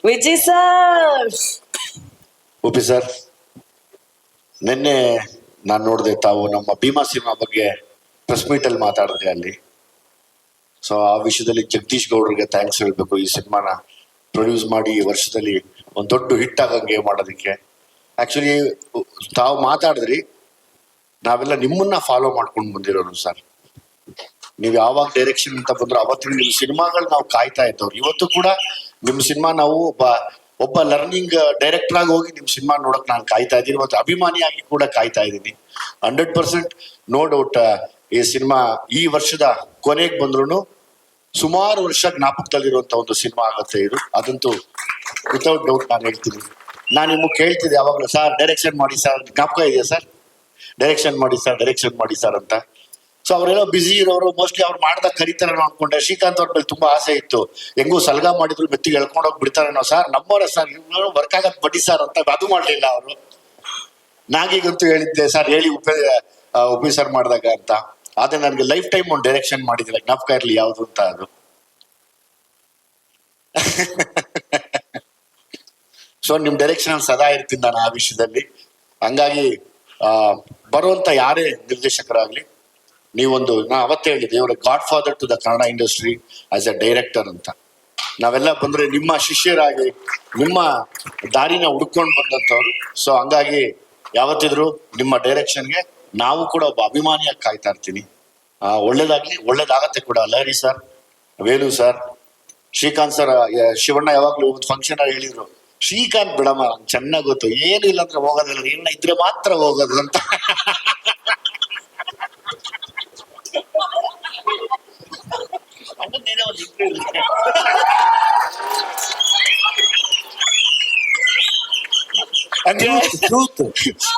Vijay sir. ಉಪಿ sir, ನಿನ್ನೆ ನಾನು ನೋಡಿದೆ ತಾವು ನಮ್ಮ ಭೀಮಾ ಸಿನಿಮಾ ಬಗ್ಗೆ ಪ್ರೆಸ್ ಮೀಟ್ ಅಲ್ಲಿ ಮಾತಾಡಿದ್ರಿ ಅಲ್ಲಿ. ಸೊ ಆ ವಿಷಯದಲ್ಲಿ ಜಗದೀಶ್ ಗೌಡ್ರಿಗೆ ಥ್ಯಾಂಕ್ಸ್ ಹೇಳ್ಬೇಕು. ಈ ಸಿನಿಮಾನ ಪ್ರೊಡ್ಯೂಸ್ ಮಾಡಿ ಈ ವರ್ಷದಲ್ಲಿ ಒಂದು ದೊಡ್ಡ ಹಿಟ್ ಆಗಂಗೆ ಮಾಡೋದಕ್ಕೆ. ಆಕ್ಚುಲಿ ತಾವು ಮಾತಾಡಿದ್ರಿ, ನಾವೆಲ್ಲ ನಿಮ್ಮನ್ನ ಫಾಲೋ ಮಾಡ್ಕೊಂಡು ಬಂದಿರೋರು ಸರ್. ನೀವು ಯಾವಾಗ ಡೈರೆಕ್ಷನ್ ಅಂತ ಬಂದ್ರು ಅವತ್ತಿನ ನಿಮ್ಮ ಸಿನಿಮಾಗಳು ನಾವು ಕಾಯ್ತಾ ಇದ್ದವ್ರು. ಇವತ್ತು ಕೂಡ ನಿಮ್ಮ ಸಿನಿಮಾ ನಾವು ಒಬ್ಬ ಲರ್ನಿಂಗ್ ಡೈರೆಕ್ಟರ್ ಆಗಿ ಹೋಗಿ ನಿಮ್ ಸಿನಿಮಾ ನೋಡಕ್ ನಾನು ಕಾಯ್ತಾ ಇದ್ದೀನಿ. ಮತ್ತೆ ಅಭಿಮಾನಿಯಾಗಿ ಕೂಡ ಕಾಯ್ತಾ ಇದ್ದೀನಿ. 100% ನೋ ಡೌಟ್ ಈ ಸಿನಿಮಾ ಈ ವರ್ಷದ ಕೊನೆಗೆ ಬಂದ್ರು ಸುಮಾರು ವರ್ಷ ಜ್ಞಾಪಕದಲ್ಲಿರುವಂತ ಒಂದು ಸಿನಿಮಾ ಆಗುತ್ತೆ ಇದು. ಅದಂತೂ ವಿತೌಟ್ ಡೌಟ್ ನಾನು ಹೇಳ್ತೀನಿ. ನಾನು ನಿಮಗೆ ಕೇಳ್ತಿದ್ದೆ ಯಾವಾಗಲೂ, ಸರ್ ಡೈರೆಕ್ಷನ್ ಮಾಡಿ ಸರ್, ಜ್ಞಾಪಕ ಇದೆಯಾ ಸರ್, ಡೈರೆಕ್ಷನ್ ಮಾಡಿ ಸರ್, ಡೈರೆಕ್ಷನ್ ಮಾಡಿ ಸರ್ ಅಂತ. ಸೊ ಅವರೆಲ್ಲ ಬಿಸಿ ಇರೋರು, ಮೋಸ್ಟ್ಲಿ ಅವ್ರು ಮಾಡ್ದಾಗ ಕರೀತಾರೇನೋ ಅನ್ಕೊಂಡೆ. ಶ್ರೀಕಾಂತ್ ಅವ್ರ ಮೇಲೆ ತುಂಬಾ ಆಸೆ ಇತ್ತು, ಹೆಂಗೂ ಸಲ್ಗ ಮಾಡಿದ್ರು ಮೆತ್ತಿಗೆ ಎಳ್ಕೊಂಡು ಹೋಗಿ ಬಿಡ್ತಾರೇನೋ ಸರ್, ನಮ್ಮವರ ಸರ್ ಇವ್ರು ವರ್ಕ್ ಆಗತ್ ಬಡ್ಡಿ ಸರ್ ಅಂತ. ಅದು ಮಾಡ್ಲಿಲ್ಲ ಅವರು. ನಾಗೀಗಂತೂ ಹೇಳಿದ್ದೆ ಸರ್ ಹೇಳಿ ಉಪಿ ಸರ್ ಮಾಡಿದಾಗ ಅಂತ. ಆದ್ರೆ ನನ್ಗೆ ಲೈಫ್ ಟೈಮ್ ಒಂದು ಡೈರೆಕ್ಷನ್ ಮಾಡಿದಿಲ್ಲ, ಜ್ಞಾಪಕ ಇರ್ಲಿ ಯಾವ್ದು ಅಂತ ಅದು. ಸೊ ನಿಮ್ ಡೈರೆಕ್ಷನ್ ಸದಾ ಇರ್ತೀನಿ ನಾನು ಆ ವಿಷಯದಲ್ಲಿ. ಹಂಗಾಗಿ ಬರುವಂತ ಯಾರೇ ನಿರ್ದೇಶಕರಾಗ್ಲಿ, ನೀವೊಂದು, ನಾ ಅವತ್ತೇ ಹೇಳಿದ್ದೆ, ಇವರ godfather to the Kannada industry as a director ಅಂತ. ನಾವೆಲ್ಲ ಬಂದ್ರೆ ನಿಮ್ಮ ಶಿಷ್ಯರಾಗಿ ನಿಮ್ಮ ದಾರಿನ ಹುಡ್ಕೊಂಡು ಬಂದಂಥವ್ರು. ಸೊ ಹಂಗಾಗಿ ಯಾವತ್ತಿದ್ರು ನಿಮ್ಮ ಡೈರೆಕ್ಷನ್ಗೆ ನಾವು ಕೂಡ ಒಬ್ಬ ಅಭಿಮಾನಿಯಾಗಿ ಕಾಯ್ತಾ ಇರ್ತೀನಿ. ಒಳ್ಳೇದಾಗ್ಲಿ, ಒಳ್ಳೇದಾಗತ್ತೆ ಕೂಡ. Lahari sir, Velu sir, Srikanth sir, Shivanna ಯಾವಾಗ್ಲೂ ಒಂದು ಫಂಕ್ಷನ್ ಅಲ್ಲಿ ಹೇಳಿದ್ರು, ಶ್ರೀಕಾಂತ್ ಬಿಡಮ್ಮ ಚೆನ್ನಾಗ್ ಗೊತ್ತು, ಏನು ಇಲ್ಲ ಅಂದ್ರೆ ಹೋಗೋದಿಲ್ಲ, ಏನ ಇದ್ರೆ ಮಾತ್ರ ಹೋಗೋದು ಅಂತ.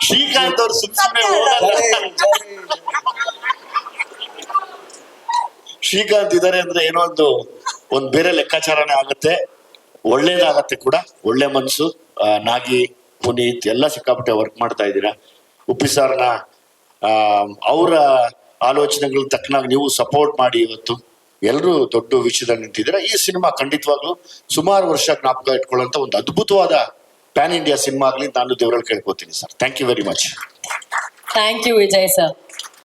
ಶ್ರೀಕಾಂತ್ ಅವ್ರು ಸುಮ್ಮನೆ ಶ್ರೀಕಾಂತ್ ಇದಾರೆ ಅಂದ್ರೆ ಏನೋ ಒಂದು ಬೇರೆ ಲೆಕ್ಕಾಚಾರನೇ ಆಗುತ್ತೆ, ಒಳ್ಳೇದಾಗತ್ತೆ ಕೂಡ. ಒಳ್ಳೆ ಮನ್ಸು. ನಾಗಿ, ಪುನೀತ್ ಎಲ್ಲ ಸಿಕ್ಕಾಪಟ್ಟೆ ವರ್ಕ್ ಮಾಡ್ತಾ ಇದ್ದೀರಾ. ಉಪ್ಪಿ ಸಾರ್ನ ಅವರ ಆಲೋಚನೆಗಳು ತಕ್ಕನಾಗಿ ನೀವು ಸಪೋರ್ಟ್ ಮಾಡಿ ಇವತ್ತು ಎಲ್ಲರೂ ದೊಡ್ಡ ವಿಷಯದಲ್ಲಿ ನಿಂತಿದ್ದೀರಾ. ಈ ಸಿನಿಮಾ ಖಂಡಿತವಾಗ್ಲೂ ಸುಮಾರು ವರ್ಷ ಜ್ಞಾಪಕ ಇಟ್ಕೊಳ್ಳುವಂತ ಒಂದು ಅದ್ಭುತವಾದ ಪ್ಯಾನ್ ಇಂಡಿಯಾ ಸಿನಿಮಾ ಆಗ್ಲಿ ನಾನು ದೇವರಲ್ಲಿ ಕೇಳ್ಕೊತೀನಿ sir. Thank you very much. Thank you Vijay sir.